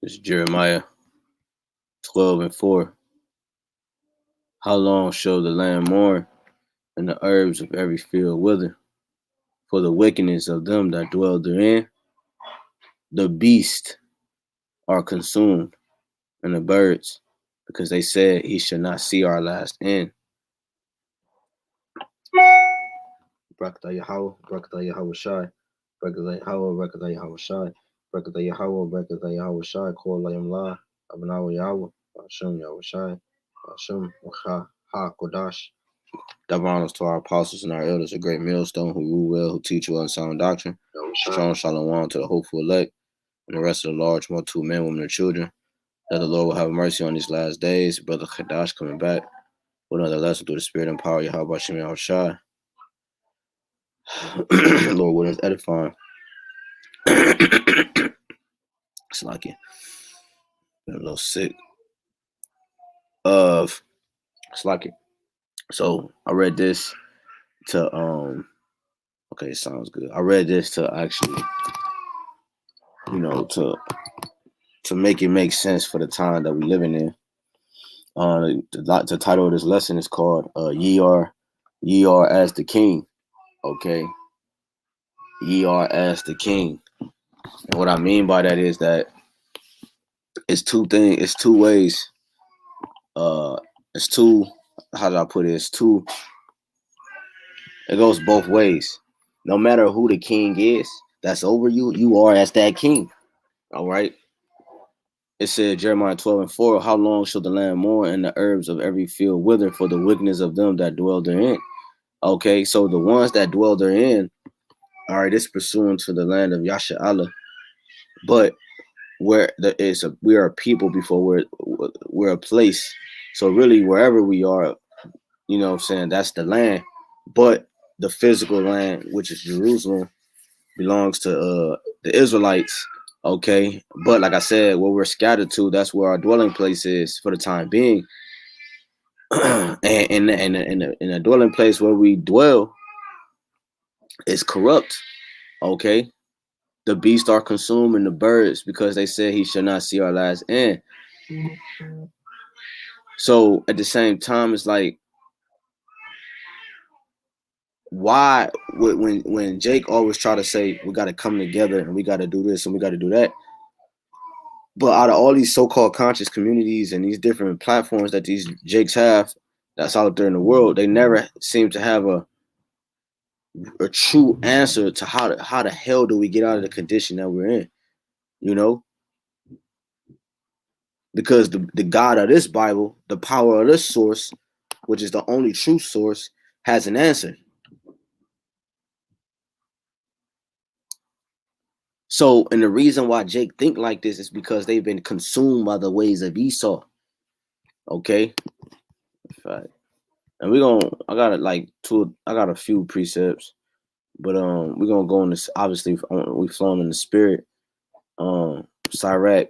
It's Jeremiah 12:4. How long shall the land mourn, and the herbs of every field wither? For the wickedness of them that dwell therein, the beasts are consumed, and the birds, because they said he should not see our last end. Barakatah Yahawah, Barakatah Yahawashai, Barakatah Yahawah, Barakatah Yahawashai, Barakatah Yahawah, Barakatah Yahawashai, HALALYAM, AHBANAWA Yahweh, BAHASHAM Yahawashi, BAHASHAM HAQDASH. Double honors to our apostles and our elders, a great millstone who rule well, who teach well in sound doctrine. Strong shalom to the hopeful elect, and the rest of the large multitude, men, women, and children. That the Lord will have mercy on these last days. Brother HAQDASH coming back with another lesson through the spirit and power of YAHAWASHI Yahawashi. Lord, what is edifying? It's like it. Been a little sick. It's like it. So I read this to okay, it sounds good. I read this to actually, to make it make sense for the time that we're living in. The title of this lesson is called Ye are as the King. Okay. Ye are as the King. And what I mean by that is that it's two ways. It's two, how do I put it? It goes both ways. No matter who the king is that's over you, you are as that king. All right. It said Jeremiah 12:4, how long shall the land mourn, and the herbs of every field wither, for the wickedness of them that dwell therein? Okay, so the ones that dwell therein, all right, it's pursuant to the land of Yasha, but we are a people before we're a place. So really, wherever we are, you know what I'm saying, that's the land. But the physical land, which is Jerusalem, belongs to the Israelites. Okay, but like I said, where we're scattered to, that's where our dwelling place is for the time being. And in a dwelling place where we dwell is corrupt. Okay, the beasts are consuming the birds because they said he shall not see our last end. So at the same time, it's like, why when Jake always try to say we got to come together and we got to do this and we got to do that, but out of all these so-called conscious communities and these different platforms that these Jakes have that's out there in the world, they never seem to have a true answer to how the hell do we get out of the condition that we're in, you know? Because the God of this Bible, the power of this source, which is the only true source, has an answer. So, and the reason why Jake think like this is because they've been consumed by the ways of Esau. Okay, right. And I got a few precepts, but we're gonna go on this. Obviously, we flown in the spirit. Sirach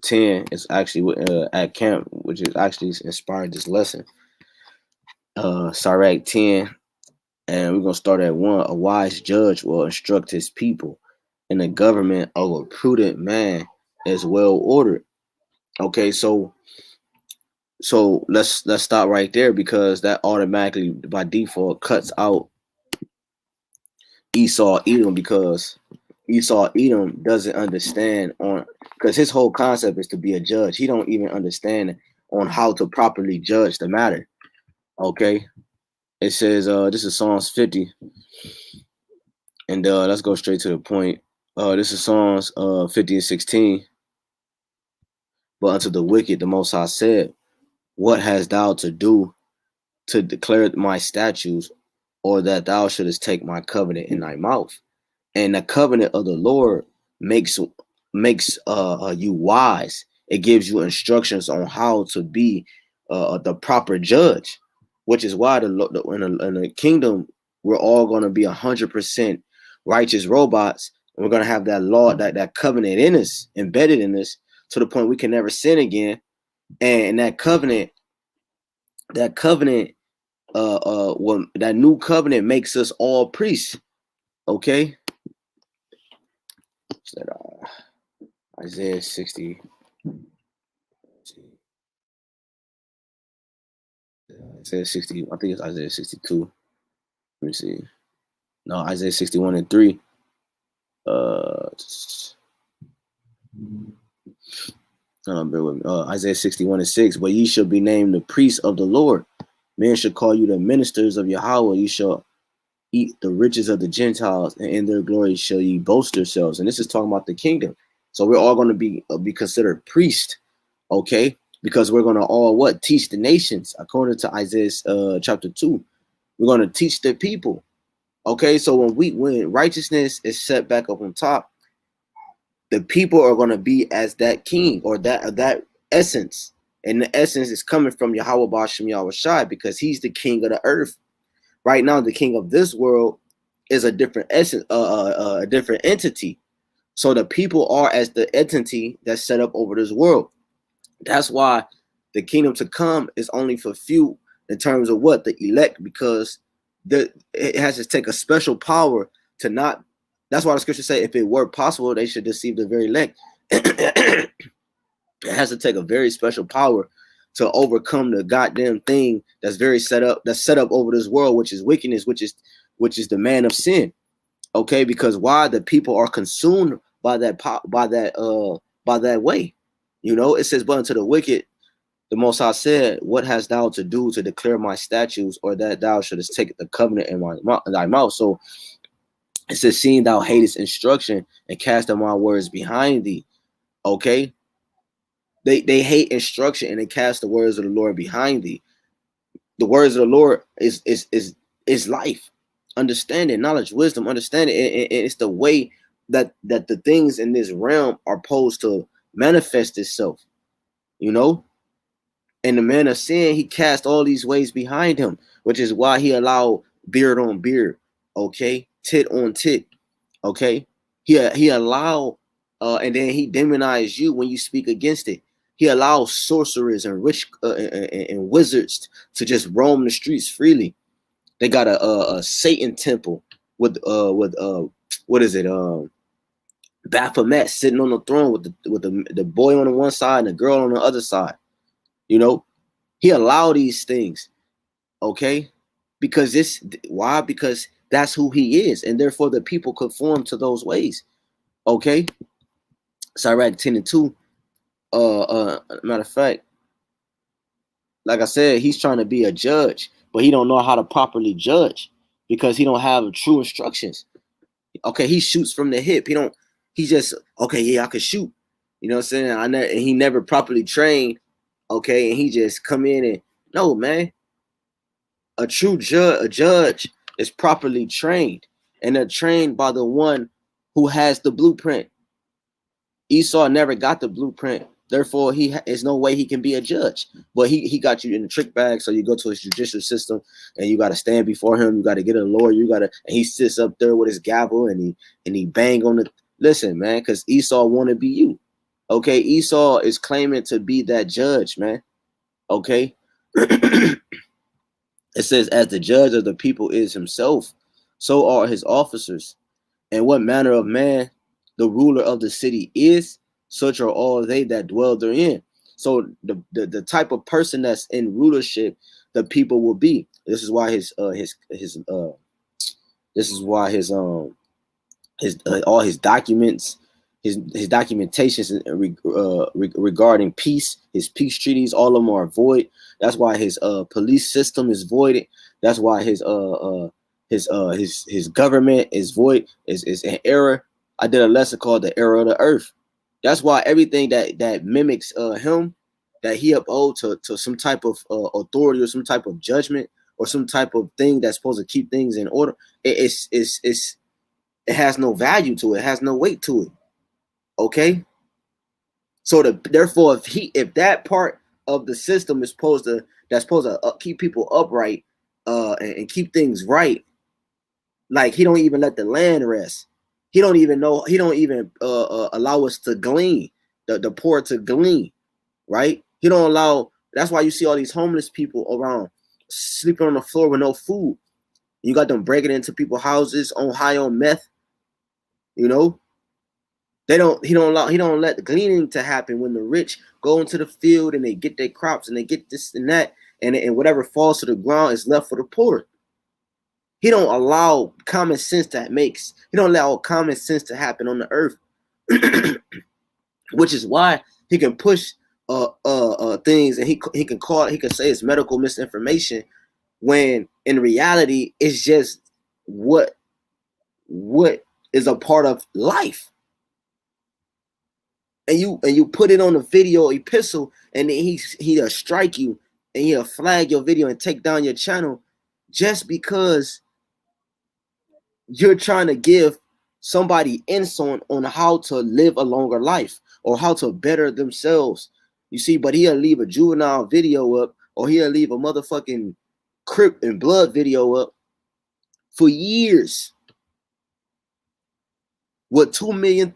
10 is actually at camp, which is actually inspired this lesson. Sirach 10, and we're gonna start at 1. A wise judge will instruct his people, and the government of a prudent man is well ordered. Okay, so let's stop right there, because that automatically by default cuts out Esau Edom, because Esau Edom doesn't understand because his whole concept is to be a judge. He don't even understand on how to properly judge the matter. Okay, it says this is Psalms 50, and let's go straight to the point. This is Psalms 50 and 16. But unto the wicked the Most High said, what hast thou to do to declare my statutes, or that thou shouldest take my covenant in thy mouth? And the covenant of the Lord makes you wise. It gives you instructions on how to be the proper judge, which is why in the kingdom we're all going to be 100% righteous robots. And we're going to have that law, that covenant in us, embedded in us, to the point we can never sin again. And that new covenant makes us all priests. Okay. Isaiah 60. Isaiah 60. I think it's Isaiah 62. Let me see. No, Isaiah 61 and 3. Bear with me. Isaiah 61 and 6. But ye shall be named the priests of the Lord. Men shall call you the ministers of Yahawah. You shall eat the riches of the Gentiles, and in their glory shall ye boast yourselves. And this is talking about the kingdom. So we're all going to be considered priests, okay? Because we're going to all what? Teach the nations, according to Isaiah chapter 2. We're going to teach the people, okay? So when righteousness is set back up on top, the people are going to be as that king or that essence. And the essence is coming from Yahawah BAHASHAM YAHAWASHI, because he's the king of the earth. Right now, the king of this world is a different essence, a different entity. So the people are as the entity that's set up over this world. That's why the kingdom to come is only for few in terms of what? The elect, because it has to take a special power to not. That's why the scriptures say if it were possible, they should deceive the very elect. It has to take a very special power to overcome the goddamn thing that's set up over this world, which is wickedness, which is the man of sin. Okay, because why? The people are consumed by that way. You know, it says, but unto the wicked, the Most High said, what hast thou to do to declare my statutes, or that thou shouldest take the covenant in thy mouth? So it says, seeing thou hatest instruction and cast my words behind thee. Okay, they hate instruction and they cast the words of the Lord behind thee. The words of the Lord is life, understanding, knowledge, wisdom, understanding. And it's the way that the things in this realm are supposed to manifest itself, you know. And the man of sin, he cast all these ways behind him, which is why he allowed beard on beard, okay, tit on tit, okay. He allowed, and then he demonized you when you speak against it. He allows sorcerers and and wizards to just roam the streets freely. They got a Satan temple with what is it? Baphomet sitting on the throne with the boy on the one side and the girl on the other side. You know, he allowed these things, okay? Because why? Because that's who he is, and therefore the people conform to those ways. Okay. Sirach 10 and 2. Matter of fact, like I said, he's trying to be a judge, but he don't know how to properly judge because he don't have true instructions. Okay, he shoots from the hip. He just, okay, yeah, I can shoot. You know what I'm saying? And he never properly trained. Okay, and he just come in and no, man. A judge is properly trained, and they're trained by the one who has the blueprint. Esau never got the blueprint. Therefore, there's no way he can be a judge. But he got you in the trick bag. So you go to his judicial system and you got to stand before him. You got to get a lawyer. And he sits up there with his gavel and he bang on the. Listen, man, because Esau want to be you. Okay, Esau is claiming to be that judge, man. Okay. It says, as the judge of the people is himself, so are his officers. And what manner of man the ruler of the city is, such are all they that dwell therein. So the type of person that's in rulership, the people will be. This is why his all his documents, his documentations regarding peace, his peace treaties, all of them are void. That's why his police system is voided. That's why his government is void, is an error. I did a lesson called the error of the earth. That's why everything that mimics him, that he uphold to some type of authority or some type of judgment or some type of thing that's supposed to keep things in order, it has no value to it. It has no weight to it. Okay. So therefore, if that part of the system is supposed to keep people upright and keep things right, like he don't even let the land rest. He don't even allow us to glean, the poor to glean, right? He don't allow. That's why you see all these homeless people around sleeping on the floor with no food. You got them breaking into people's houses on high on meth, you know. He don't let the gleaning to happen when the rich go into the field and they get their crops and they get this and that, and whatever falls to the ground is left for the poor. He don't allow common sense to makes. He don't allow common sense to happen on the earth, which is why he can push things, and he can say it's medical misinformation when in reality it's just what is a part of life. And you put it on a video epistle, and then he'll strike you and he'll flag your video and take down your channel just because you're trying to give somebody insight on how to live a longer life or how to better themselves. You see, but he'll leave a juvenile video up, or he'll leave a motherfucking Crip and Blood video up for years with 200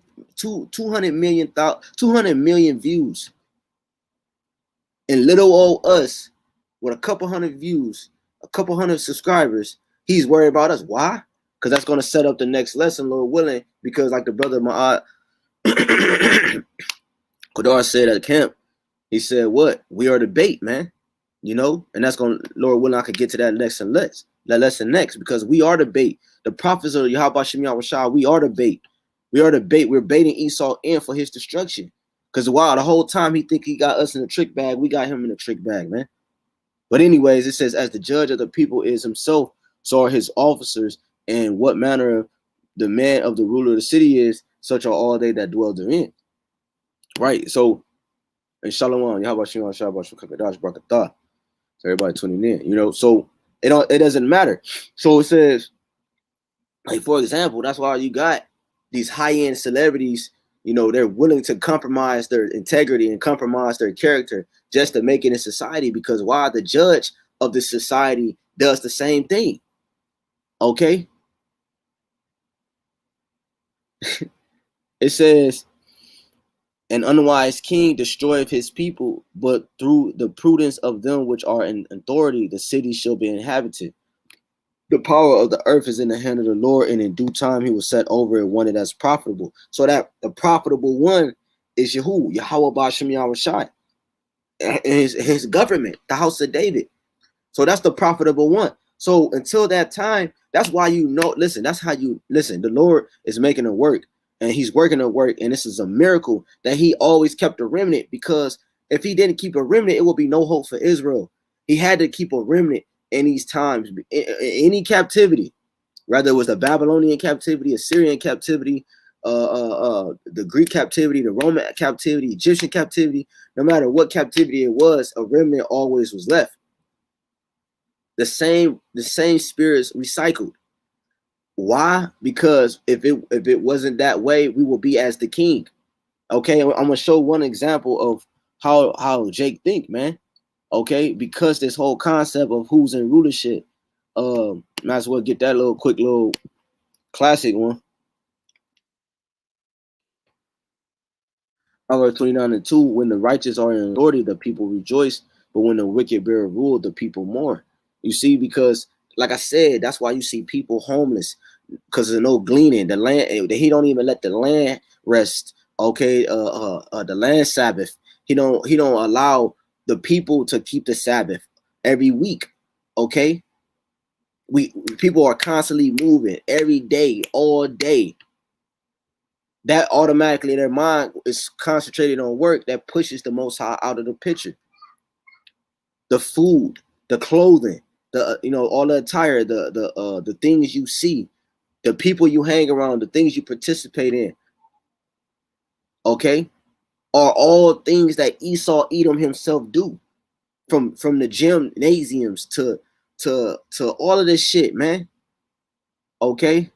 million views. And little old us with a couple hundred views, a couple hundred subscribers, he's worried about us. Why? Because that's going to set up the next lesson, Lord willing. Because like the brother Ma'at Qadar said at camp, he said, what? We are the bait, man. You know? And that's going to, Lord willing, I could get to that lesson next, because we are the bait. The prophets of YAHWASHI, we are the bait. We are the bait. We're baiting Esau in for his destruction. Because wow, the whole time he think he got us in a trick bag, we got him in a trick bag, man. But anyways, it says, as the judge of the people is himself, so are his officers, and what manner of the man of the ruler of the city is, such are all they that dwell therein. Right? So, and Shalom, Yahawashi, Shabbat, HAQDASH, Barakatah. So everybody tuning in, you know. So it doesn't matter. So it says, like, for example, that's why you got these high-end celebrities, you know, they're willing to compromise their integrity and compromise their character just to make it in society, because why? The judge of the society does the same thing. Okay? It says, an unwise king destroyeth his people, but through the prudence of them which are in authority, the city shall be inhabited. The power of the earth is in the hand of the Lord, and in due time he will set over it one that's profitable. So that the profitable one is Yahweh BAHASHAM Yahawashi, his government, the house of David. So that's the profitable one. So until that time, that's why listen, that's how you listen. The Lord is making it work, and he's working it work, and this is a miracle that he always kept a remnant, because if he didn't keep a remnant, it would be no hope for Israel. He had to keep a remnant in these times, in any captivity, whether it was the Babylonian captivity, Assyrian captivity, the Greek captivity, the Roman captivity, Egyptian captivity, no matter what captivity it was, a remnant always was left. The same spirits recycled. Why? Because if it wasn't that way, we will be as the king. Okay, I'm gonna show one example of how Jake think, man. Okay, because this whole concept of who's in rulership, might as well get that quick little classic one. Proverbs 29:2, when the righteous are in authority, the people rejoice, but when the wicked bear rule, the people mourn. You see, because like I said, that's why you see people homeless, because there's no gleaning. The land, he don't even let the land rest. Okay, the land Sabbath. He don't allow the people to keep the Sabbath every week. Okay, people are constantly moving every day, all day. That automatically their mind is concentrated on work that pushes the Most High out of the picture. The food, the clothing, the all the attire, the things you see, the people you hang around, the things you participate in, okay, are all things that Esau Edom himself do, from the gymnasiums to all of this shit, man. Okay,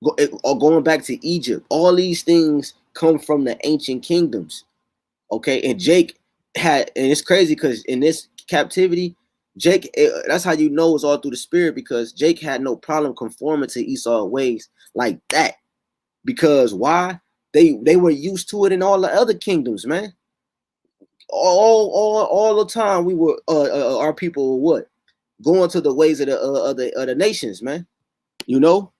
or going back to Egypt, all these things come from the ancient kingdoms. Okay, and Jake had, and it's crazy because in this captivity, Jake, that's how you know it's all through the spirit, because Jake had no problem conforming to Esau's ways like that. Because why? They were used to it in all the other kingdoms, man. All the time we were our people were what? Going to the ways of the nations, man. You know?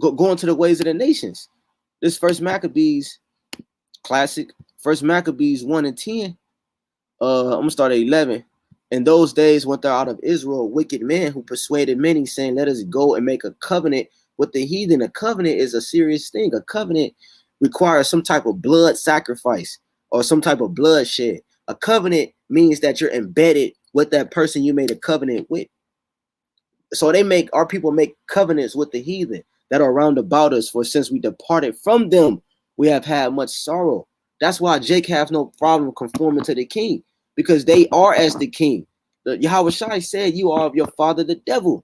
going to the ways of the nations. This First Maccabees classic, First Maccabees 1:10. I'm gonna start at 11. In those days went there out of Israel wicked men who persuaded many, saying, "Let us go and make a covenant with the heathen." A covenant is a serious thing. A covenant requires some type of blood sacrifice or some type of bloodshed. A covenant means that you're embedded with that person you made a covenant with. So our people make covenants with the heathen that are round about us. For since we departed from them, we have had much sorrow. That's why Jake have no problem conforming to the king, because they are as the king. The Yahawashi said, "You are of your father the devil."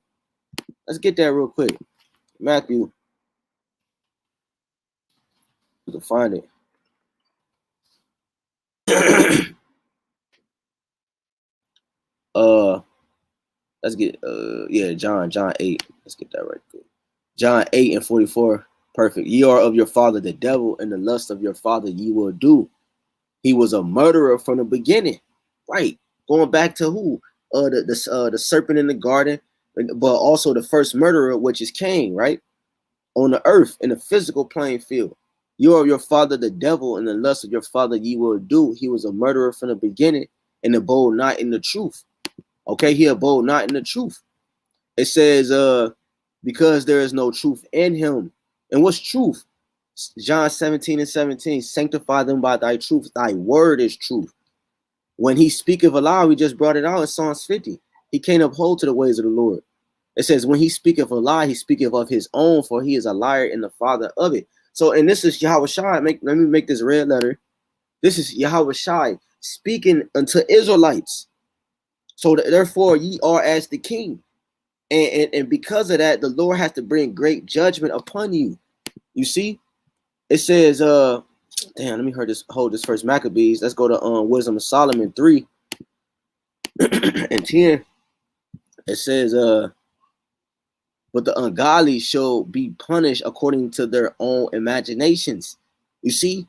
Let's get that real quick. Matthew, you can find it. uh let's get yeah, John 8. Let's get that right quick. John 8:44. Perfect. Ye are of your father the devil, and the lust of your father ye will do. He was a murderer from the beginning. Right. Going back to who? The serpent in the garden, but also the first murderer, which is Cain, right? On the earth, in the physical playing field. You are your father the devil, and the lust of your father ye will do. He was a murderer from the beginning, and abode not in the truth. Okay, he abode not in the truth. It says, because there is no truth in him. And what's truth? John 17:17. Sanctify them by thy truth. Thy word is truth. When he speaketh a lie, we just brought it out in Psalms 50. He can't uphold to the ways of the Lord. It says, when he speaketh a lie, he speaketh of his own, for he is a liar and the father of it. So, and this is Yahawashi. Let me make this red letter. This is Yahawashi speaking unto Israelites. So therefore, ye are as the king. And because of that, the Lord has to bring great judgment upon you. You see? It says, damn, let me hold this first Maccabees. Let's go to Wisdom of Solomon 3 and 10. It says, but the ungodly shall be punished according to their own imaginations. You see,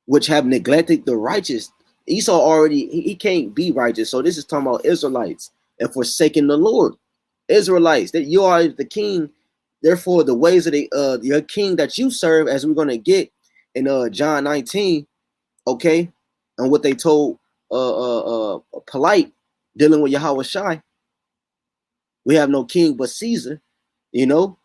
which have neglected the righteous. Esau already, he can't be righteous. So this is talking about Israelites and forsaking the Lord. Israelites, that you are the king. Therefore, the ways of your king that you serve, as we're gonna get in John 19, okay, and what they told polite dealing with Yahawashi. We have no king but Caesar, you know.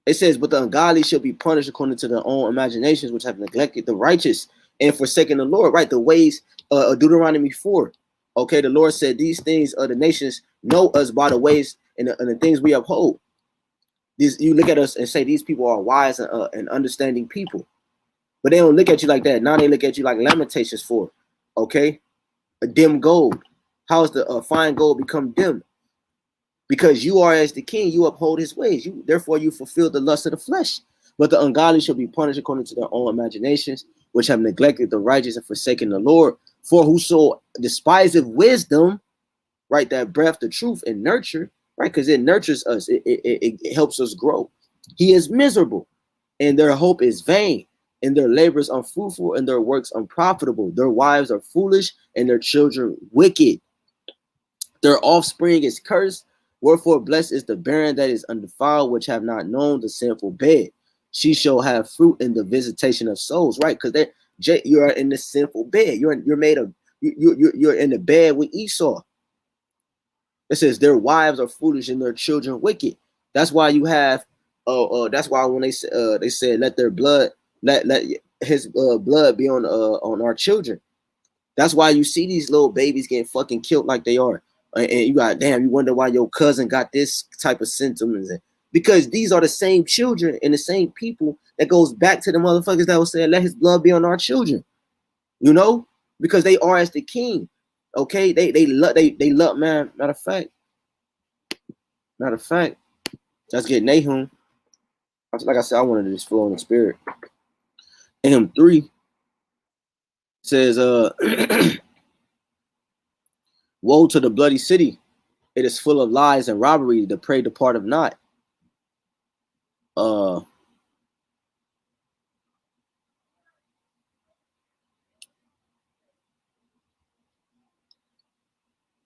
It says, but the ungodly shall be punished according to their own imaginations, which have neglected the righteous and forsaken the Lord. Right, the ways of Deuteronomy 4. Okay, the Lord said, these things the nations know us by the ways and the things we uphold. You look at us and say these people are wise and understanding people, but they don't look at you like that. Now they look at you like Lamentations 4. Okay, a dim gold. How is the fine gold become dim? Because you are as the king, you uphold his ways. Therefore you fulfill the lust of the flesh. But the ungodly shall be punished according to their own imaginations, which have neglected the righteous and forsaken the Lord. For whoso despiseth wisdom, right, that breath, the truth, and nurture, right, because it nurtures us, it helps us grow. He is miserable, and their hope is vain, and their labors unfruitful, and their works unprofitable. Their wives are foolish, and their children wicked. Their offspring is cursed. Wherefore blessed is the barren that is undefiled, which have not known the sinful bed. She shall have fruit in the visitation of souls, right? Because you are in the sinful bed. You're made of you're in the bed with Esau. It says their wives are foolish and their children wicked. That's why you have that's why when they said let their blood let his blood be on our children. That's why you see these little babies getting fucking killed like they are. And you got, damn, you wonder why your cousin got this type of symptoms. Because these are the same children and the same people that goes back to the motherfuckers that was saying, let his blood be on our children. You know? Because they are as the king. Okay? They love, man. Matter of fact, let's get Nahum. Like I said, I wanted to just flow in the spirit. Nahum 3 says, woe to the bloody city. It is full of lies and robbery. The prey departeth not.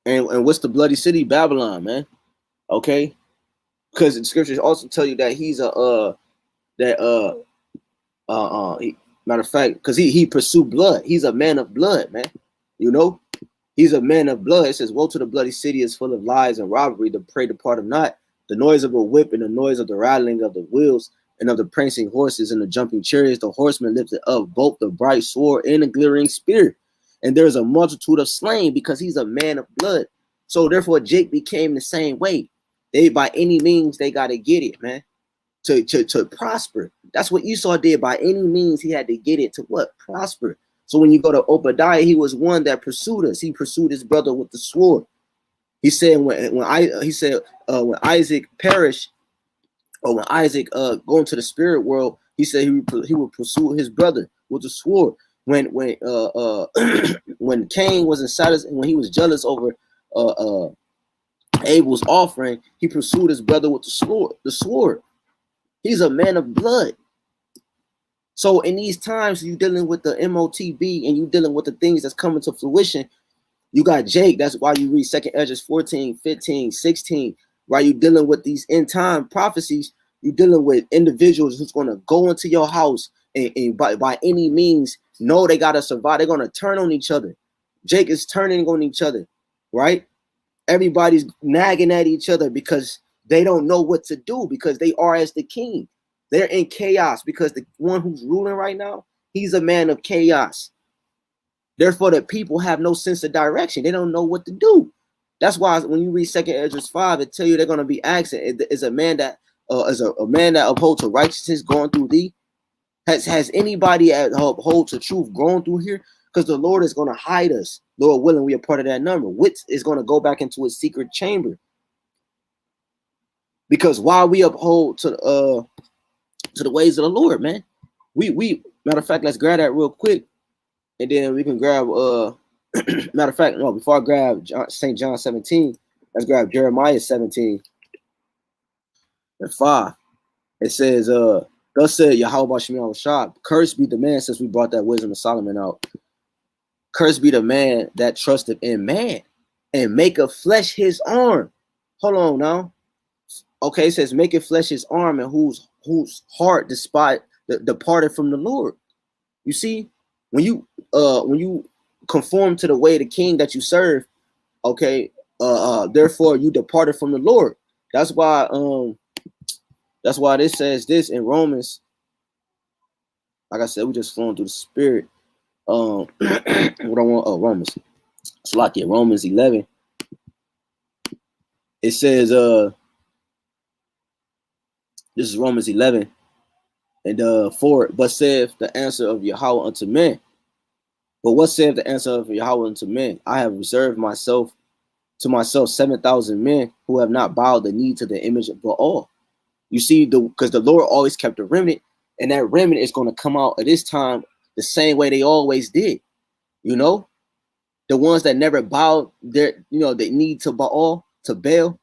And what's the bloody city? Babylon, man. Okay. Because the scriptures also tell you that he's matter of fact, because he pursued blood. He's a man of blood, man. You know, he's a man of blood. It says, "Woe to the bloody city is full of lies and robbery. The prey departed not. The noise of a whip and the noise of the rattling of the wheels and of the prancing horses and the jumping chariots. The horsemen lifted up both the bright sword and the glittering spear. And there is a multitude of slain because he's a man of blood." So therefore, Jake became the same way. They by any means they got to get it, man. To prosper. That's what Esau did. By any means, he had to get it to what? Prosper. So when you go to Obadiah, he was one that pursued us. He pursued his brother with the sword. He said when Isaac perished, or when Isaac go into the spirit world, he said he would pursue his brother with the sword. When when Cain wasn't satisfied, when he was jealous over Abel's offering, he pursued his brother with the sword. The sword. He's a man of blood. So in these times, you dealing with the MOTB and you dealing with the things that's coming to fruition. You got Jake. That's why you read 2 Ezra 14, 15, 16. While you dealing with these end time prophecies, you dealing with individuals who's going to go into your house and by any means know they got to survive. They're going to turn on each other. Jake is turning on each other, right? Everybody's nagging at each other because they don't know what to do, because they are as the king. They're in chaos because the one who's ruling right now, he's a man of chaos. Therefore, the people have no sense of direction. They don't know what to do. That's why when you read 2 Ezra 5, it tell you they're going to be asking, is a man that upholds to righteousness going through thee? Has anybody that upholds to truth going through here? Because the Lord is going to hide us. Lord willing, we are part of that number. Wits is going to go back into his secret chamber. Because while we uphold to the ways of the Lord, man, we matter of fact, let's grab that real quick, and then we can grab matter of fact, no, before I grab St. John 17, let's grab Jeremiah 17 and 5. It says, thus said YAHWASHI, cursed be the man, since we brought that wisdom of Solomon out. Cursed be the man that trusted in man and make a flesh his arm. Hold on now. Okay, it says make a flesh his arm, and whose heart departed from the Lord. You see, when you conform to the way of the king that you serve, okay, therefore you departed from the Lord. That's why this says this in Romans. Like I said, we just flowing through the spirit. What I want? Oh, Romans. So like it, Romans 11. It says, this is Romans 11 and 4. But saith the answer of Yahweh unto men. But what saith the answer of Yahweh unto men? I have reserved to myself 7,000 men who have not bowed the knee to the image of Baal. You see, because the Lord always kept a remnant, and that remnant is going to come out at this time the same way they always did. You know, the ones that never bowed their, they need to Baal, to Baal,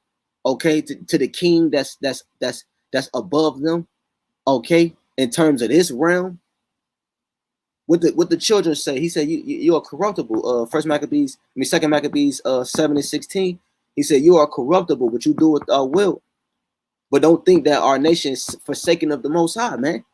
okay, to the king that's above them, okay, in terms of this realm. What the children say, he said, you are corruptible. Second Maccabees 7 and 16. He said, you are corruptible, but you do it with our will. But don't think that our nation is forsaken of the Most High, man.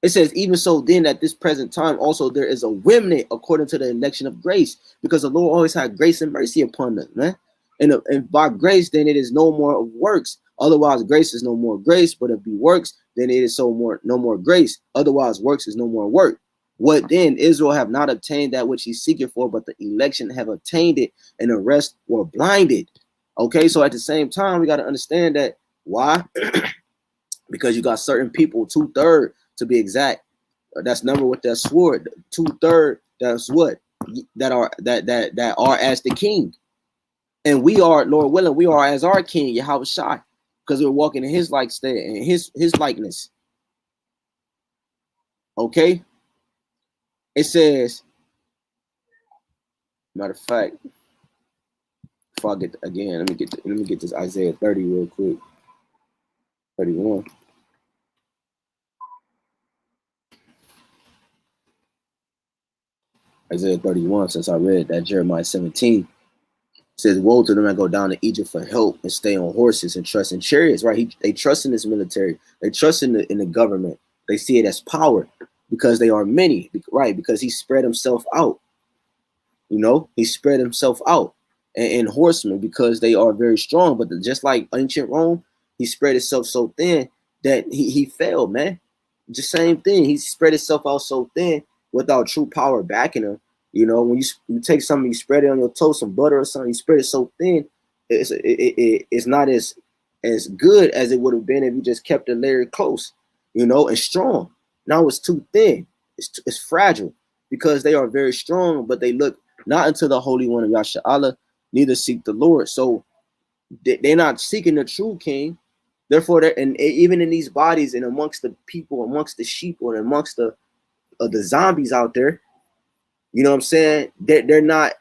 It says, even so, then at this present time, also there is a remnant according to the election of grace, because the Lord always had grace and mercy upon us, man. And by grace, then it is no more of works. Otherwise, grace is no more grace. But if it be works, then it is no more grace. Otherwise, works is no more work. What then? Israel have not obtained that which he seeketh for, but the election have obtained it, and the rest were blinded. Okay, so at the same time, we got to understand that. Why? Because you got certain people, 2/3 to be exact. That's number with that sword. 2/3. That's what that are as the king. And we are, Lord willing, we are as our king, YAHWASHI, because we're walking in his like state and his likeness. Okay? It says, matter of fact, before I get again, let me get this Isaiah 30 real quick. 31. Isaiah 31, since I read that Jeremiah 17. It says, woe to them that go down to Egypt for help and stay on horses and trust in chariots, right? They trust in this military. They trust in the government. They see it as power because they are many, right? Because he spread himself out. You know, he spread himself out and horsemen because they are very strong. But just like ancient Rome, he spread himself so thin that he failed, man. The same thing. He spread himself out so thin without true power backing him. You know, when you take something, you spread it on your toast, some butter or something, you spread it so thin, it's not as good as it would have been if you just kept the layer close, you know, and strong. Now it's too thin. It's fragile because they are very strong, but they look not unto the Holy One of Yasha, neither seek the Lord. So they're not seeking the true King. Therefore, and even in these bodies and amongst the people, amongst the sheep, or amongst the zombies out there, you know what I'm saying? They're not.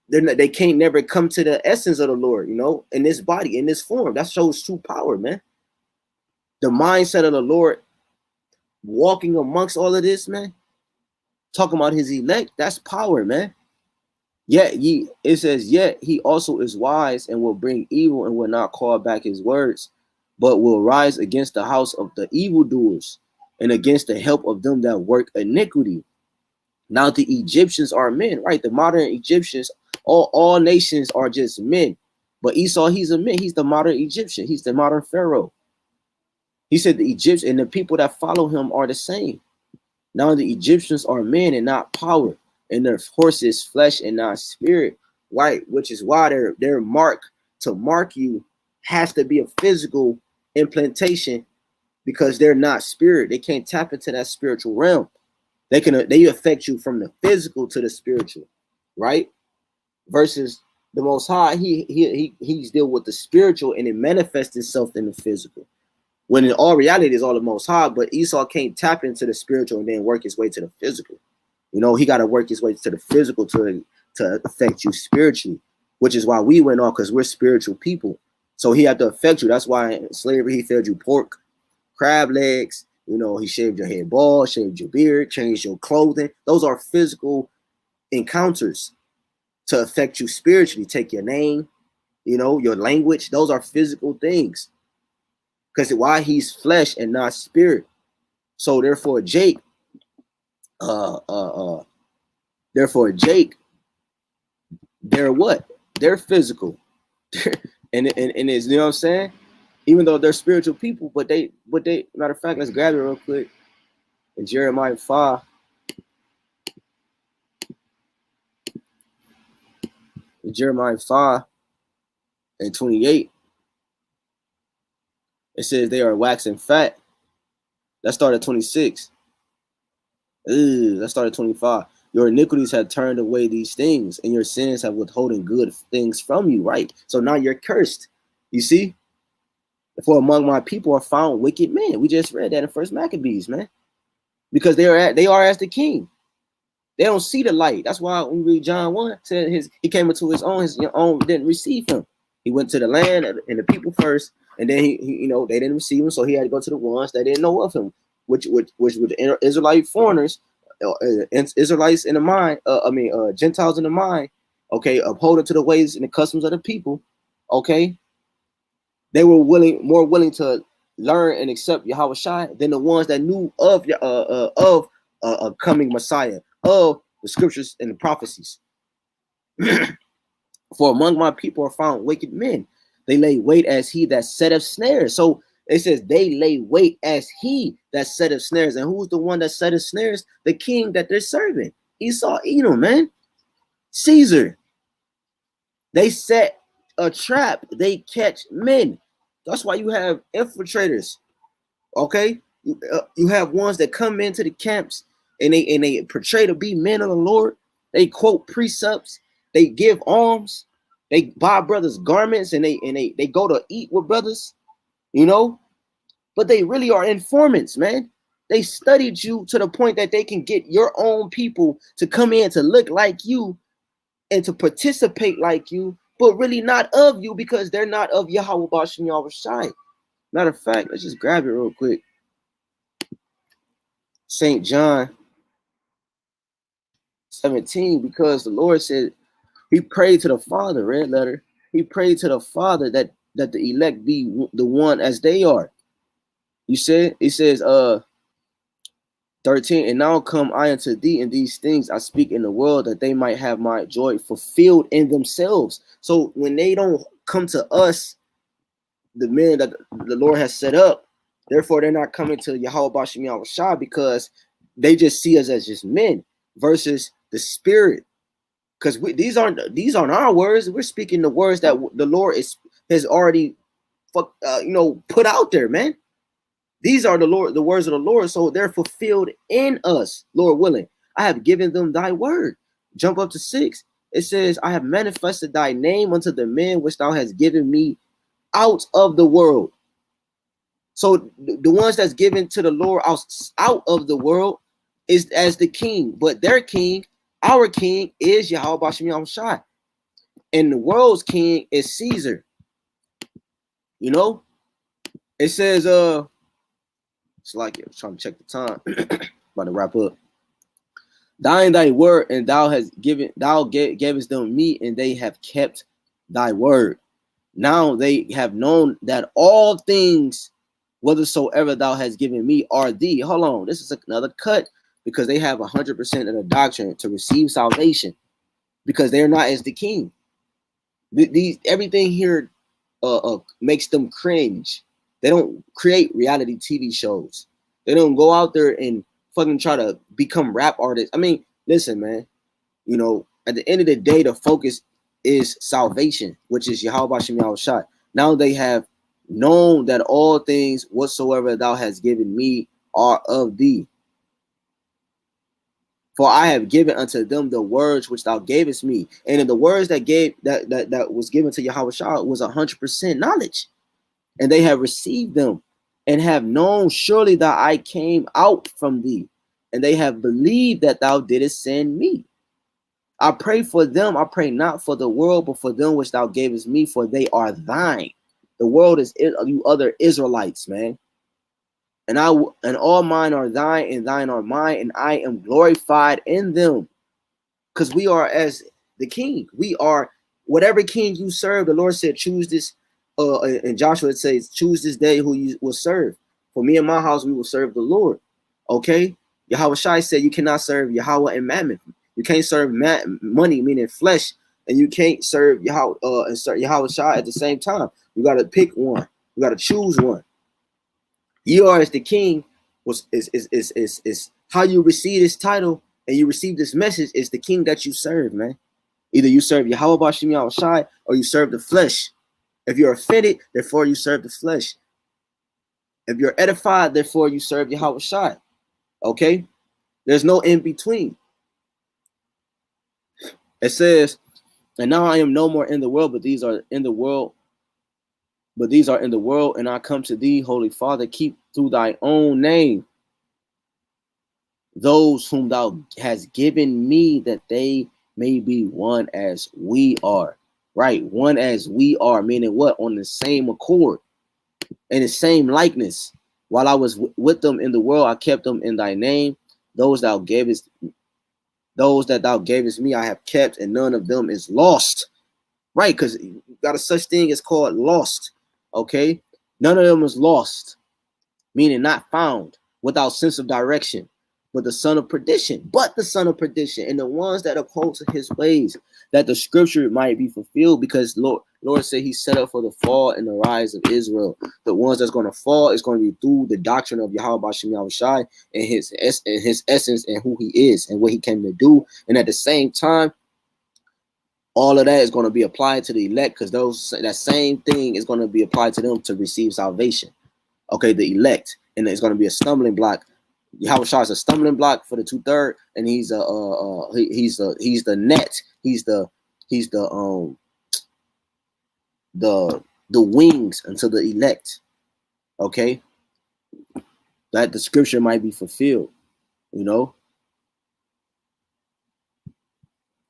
They can't never come to the essence of the Lord, you know, in this body, in this form. That shows true power, man. The mindset of the Lord walking amongst all of this, man. Talking about his elect, that's power, man. Yet it says, yet he also is wise and will bring evil and will not call back his words, but will rise against the house of the evildoers and against the help of them that work iniquity. Now the Egyptians are men, right? The modern Egyptians, all nations are just men. But Esau, he's a man. He's the modern Egyptian. He's the modern Pharaoh. He said the Egyptians and the people that follow him are the same. Now the Egyptians are men and not power, and their horses flesh and not spirit, right? Which is why their mark to mark you has to be a physical implantation because they're not spirit. They can't tap into that spiritual realm. They affect you from the physical to the spiritual, right? Versus the Most High, he's deal with the spiritual and it manifests itself in the physical. When in all reality is all the Most High, but Esau can't tap into the spiritual and then work his way to the physical. You know, he got to work his way to the physical to affect you spiritually, which is why we went off, because we're spiritual people. So he had to affect you. That's why in slavery he fed you pork, crab legs. You know, he shaved your head bald, shaved your beard, changed your clothing. Those are physical encounters to affect you spiritually. Take your name, you know, your language. Those are physical things. Because why? He's flesh and not spirit. So therefore, Jake, they're what? They're physical. and it's, you know what I'm saying? Even though they're spiritual people, but they matter of fact, let's grab it real quick. In Jeremiah 5. In Jeremiah 5 and 28, it says they are waxing fat. Let's start at 26. Let's start at 25. Your iniquities have turned away these things, and your sins have withholding good things from you, right? So now you're cursed. You see? For among my people are found wicked men. We just read that in First Maccabees, man. Because they are as the king. They don't see the light. That's why when we read John 1, said he came into his own didn't receive him. He went to the land and the people first, and then he you know, they didn't receive him, so he had to go to the ones that didn't know of him, which were the Israelite foreigners, Israelites in the mind, Gentiles in the mind, okay, upholding to the ways and the customs of the people, okay. They were more willing to learn and accept Yahawashi than the ones that knew of a coming Messiah, of the scriptures and the prophecies. For among my people are found wicked men. They lay wait as he that setteth snares. So it says they lay wait as he that setteth snares. And who's the one that setteth snares? The king that they're serving. Esau, Edom, man. Caesar. They set a trap. They catch men. That's why you have infiltrators. Okay, you have ones that come into the camps and they portray to be men of the Lord. They quote precepts. They give alms. They buy brothers garments and they go to eat with brothers, you know. But they really are informants, man. They studied you to the point that they can get your own people to come in to look like you and to participate like you, but really not of you because they're not of Yahawah Bashim Yahawashi. Matter of fact, let's just grab it real quick. St. John 17, because the Lord said, He prayed to the Father, red letter. He prayed to the Father that the elect be the one as they are. You said, it says, 13, and now come I unto thee, and these things I speak in the world, that they might have my joy fulfilled in themselves. So when they don't come to us, the men that the Lord has set up, therefore they're not coming to YAHWASHI because they just see us as just men versus the spirit. Because these aren't our words. We're speaking the words that the Lord has already put out there, man. These are the words of the Lord, so they're fulfilled in us, Lord willing. I have given them thy word. Jump up to 6. It says, I have manifested thy name unto the men which thou hast given me out of the world. So the ones that's given to the Lord out of the world is as the king, but their king, our king, is YAHWASHI. And the world's king is Caesar. You know, it says, it's like I'm trying to check the time. About to wrap up. Thine thy word, and thou gavest them me, and they have kept thy word. Now they have known that all things, whathersoever thou hast given me, are thee. Hold on, this is another cut, because they have 100% of the doctrine to receive salvation, because they're not as the king. Everything here makes them cringe. They don't create reality TV shows. They don't go out there and fucking try to become rap artists. I mean, listen, man. You know, at the end of the day, the focus is salvation, which is YAHWASHI. Now they have known that all things whatsoever thou hast given me are of thee. For I have given unto them the words which thou gavest me. And in the words that was given to YAHWASHI was 100% knowledge. And they have received them and have known surely that I came out from thee. And they have believed that thou didst send me. I pray for them. I pray not for the world, but for them which thou gavest me, for they are thine. The world is you other Israelites, man. And all mine are thine, and thine are mine, and I am glorified in them. Because we are as the king. We are whatever king you serve. The Lord said, choose this. In Joshua it says, choose this day who you will serve. For me and my house, we will serve the Lord. Okay? YAHWASHI said you cannot serve Yahweh and Mammon. You can't serve money, meaning flesh, and you can't serve Yahweh and serve YAHWASHI at the same time. You got to pick one. You got to choose one. You are as the king is how you receive this title and you receive this message is the king that you serve, man. Either you serve YAHWASHI or you serve the flesh. If you're offended, therefore you serve the flesh. If you're edified, therefore you serve YAHWASHI. Okay? There's no in between. It says, and now I am no more in the world, but these are in the world. But these are in the world, and I come to thee, Holy Father, keep through thy own name those whom thou hast given me, that they may be one as we are. Right? One as we are, meaning what? On the same accord, in the same likeness. While I was with them in the world, I kept them in thy name. Those that thou gavest me, I have kept, and none of them is lost. Right? Because you got a such thing as called lost. Okay? None of them is lost, meaning not found, without sense of direction, but the son of perdition. And the ones that uphold to his ways, that the scripture might be fulfilled, because Lord said he set up for the fall and the rise of Israel. The ones that's going to fall is going to be through the doctrine of YAHWASHI and his essence and who he is and what he came to do. And at the same time, all of that is going to be applied to the elect, because that same thing is going to be applied to them to receive salvation. Okay, the elect, and it's going to be a stumbling block. YAHWASHI is a stumbling block for the 2/3, and he's the net. He's the wings unto the elect. Okay, that the scripture might be fulfilled. You know,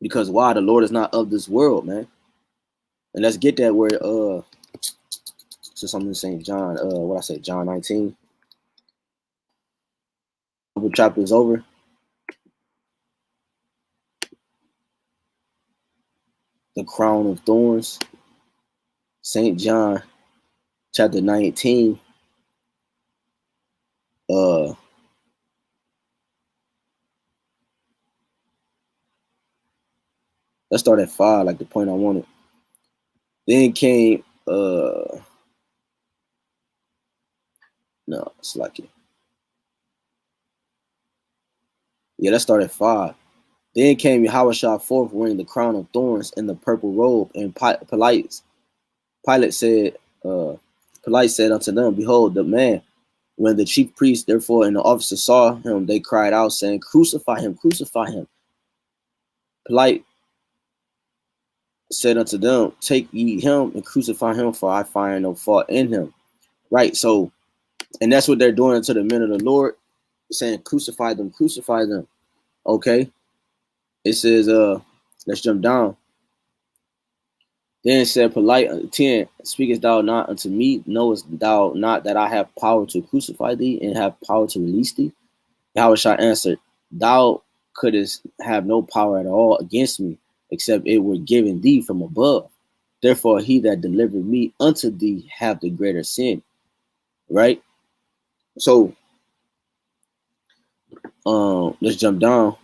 because why? The Lord is not of this world, man. And let's get that where so something in St. John, what I say, John 19. Chapter is over. the crown of thorns. St. John chapter 19. Let's start at 5, like the point I wanted. Then came no, it's like it. Yeah, let's start at 5. Then came Yahawah forth wearing the crown of thorns and the purple robe, and Pilate said, Pilate said unto them, Behold, the man. When the chief priests, therefore, and the officers saw him, they cried out, saying, Crucify him, crucify him. Pilate said unto them, Take ye him and crucify him, for I find no fault in him. Right, so, and that's what they're doing unto the men of the Lord, saying, Crucify them, crucify them. Okay, it says, let's jump down. Then said Pilate, 10, Speakest thou not unto me? Knowest thou not that I have power to crucify thee and have power to release thee? Yahushua answered, Thou couldst have no power at all against me, except it were given thee from above. Therefore, he that delivered me unto thee have the greater sin. Right? So, let's jump down.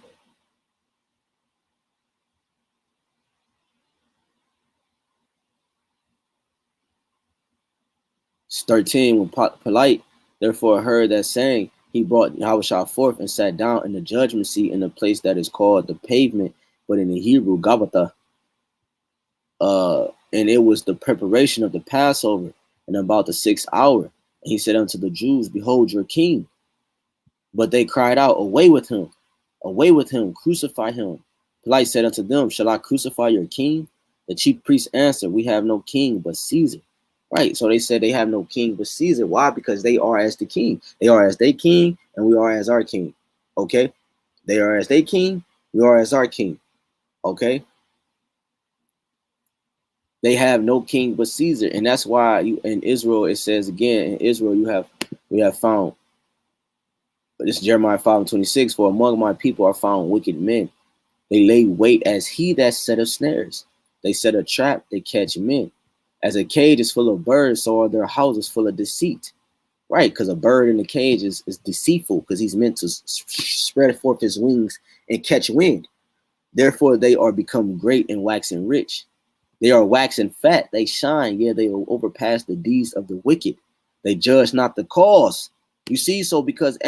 It's 13, when Pilate therefore heard that saying, he brought Yahushua forth and sat down in the judgment seat in the place that is called the pavement, but in the Hebrew, Gabbatha. And it was the preparation of the Passover, and about the 6th hour. And he said unto the Jews, Behold your king. But they cried out, Away with him, crucify him. Pilate said unto them, Shall I crucify your king? The chief priests answered, We have no king but Caesar. Right, so they said they have no king but Caesar. Why? Because they are as the king. They are as their king, and we are as our king. Okay? They are as their king, we are as our king. Okay? They have no king but Caesar, and that's why in Israel it says again, in Israel we have found, this is Jeremiah 5:26, for among my people are found wicked men. They lay wait as he that setteth snares. They set a trap, they catch men. As a cage is full of birds, so are their houses full of deceit. Right, because a bird in the cage is deceitful, because he's meant to spread forth his wings and catch wind. Therefore they are become great and waxing rich. They are waxing fat, they shine, yeah, they will overpass the deeds of the wicked. They judge not the cause. You see, so because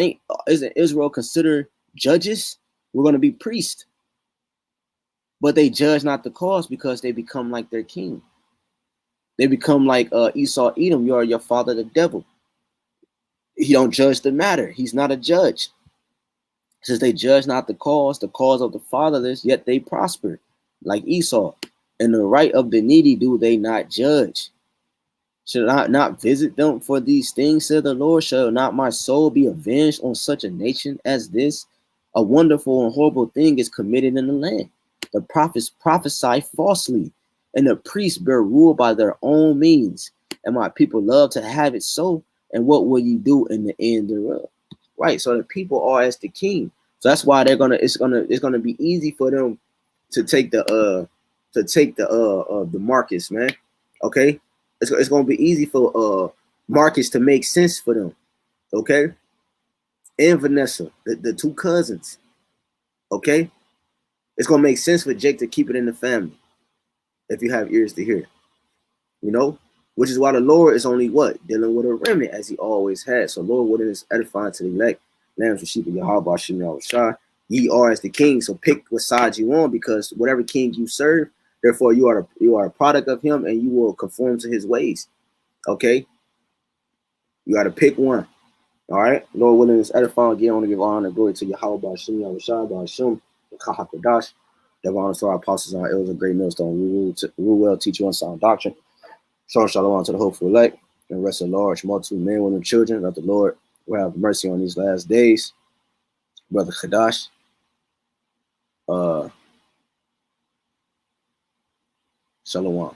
isn't Israel considered judges? We're going to be priests. But they judge not the cause because they become like their king. They become like Esau, Edom, you are your father, the devil. He don't judge the matter. He's not a judge. Since they judge not the cause of the fatherless, yet they prosper, like Esau. And the right of the needy do they not judge? Should I not visit them for these things, said the Lord? Shall not my soul be avenged on such a nation as this? A wonderful and horrible thing is committed in the land. The prophets prophesy falsely, and the priests bear rule by their own means. And my people love to have it so. And what will you do in the end thereof? Right. So the people are as the king. So that's why it's gonna be easy for them to take the Marcus, man. Okay. It's gonna be easy for Marcus to make sense for them. Okay. And Vanessa, the two cousins. Okay. It's gonna make sense for Jake to keep it in the family if you have ears to hear. You know, which is why the Lord is only what? Dealing with a remnant as he always has. So Lord, what is edifying to the elect? Lambs and sheep of Yahawah, Shah. Ye are as the king. So pick what side you on, because whatever king you serve, therefore you are a product of him, and you will conform to his ways. Okay? You got to pick one. All right? Lord willing, is edifying. Again, I want to give honor and glory to Yahawah, BAHASHAM, HAQDASH. Give honor to our apostles and our elders, a great millstone. Rule well, teach you unsound doctrine. Shalom to the hopeful elect, and rest a large multitude, men, women, children, that the Lord will have mercy on these last days. Brother HAQDASH. Shalom.